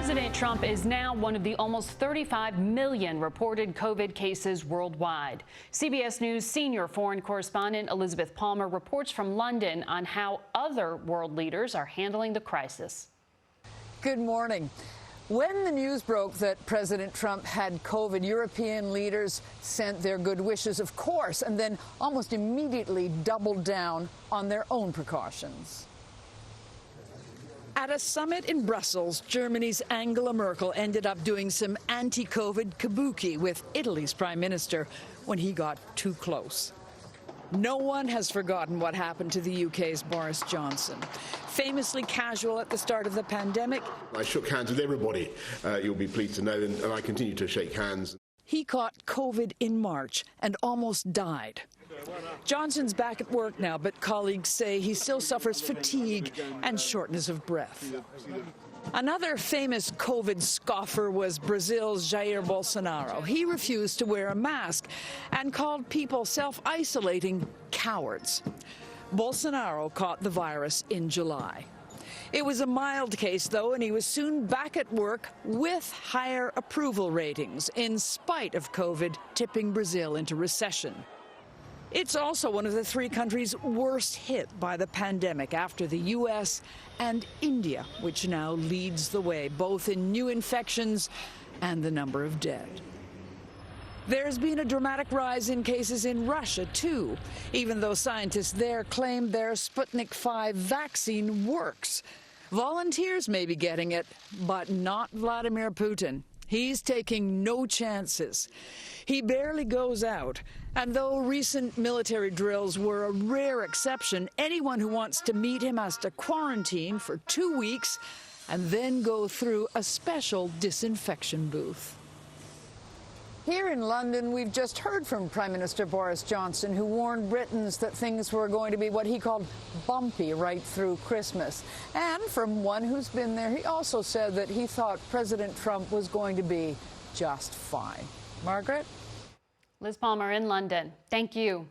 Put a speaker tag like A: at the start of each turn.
A: President Trump is now one of the almost 35 million reported COVID cases worldwide. CBS News senior foreign correspondent Elizabeth Palmer reports from London on how other world leaders are handling the crisis.
B: Good morning. When the news broke that President Trump had COVID, European leaders sent their good wishes, of course, and then almost immediately doubled down on their own precautions.
C: At a summit in Brussels, Germany's Angela Merkel ended up doing some anti-COVID kabuki with Italy's prime minister when he got too close. No one has forgotten what happened to the UK's Boris Johnson. Famously casual at the start of the pandemic,
D: I shook hands with everybody, you'll be pleased to know, and I continue to shake hands.
C: He caught COVID in March and almost died. Johnson's back at work now, but colleagues say he still suffers fatigue and shortness of breath. Another famous COVID scoffer was Brazil's Jair Bolsonaro. He refused to wear a mask and called people self-isolating cowards. Bolsonaro caught the virus in July. It was a mild case, though, and he was soon back at work with higher approval ratings, in spite of COVID tipping Brazil into recession. It's also one of the three countries worst hit by the pandemic after the U.S. and India, which now leads the way, both in new infections and the number of dead. There's been a dramatic rise in cases in Russia, too, even though scientists there claim their Sputnik V vaccine works. Volunteers may be getting it, but not Vladimir Putin. He's taking no chances. He barely goes out. And though recent military drills were a rare exception, anyone who wants to meet him has to quarantine for 2 weeks and then go through a special disinfection booth.
B: Here in London, we've just heard from Prime Minister Boris Johnson, who warned Britons that things were going to be what he called bumpy right through Christmas. And from one who's been there, he also said that he thought President Trump was going to be just fine. Margaret?
A: Liz Palmer in London. Thank you.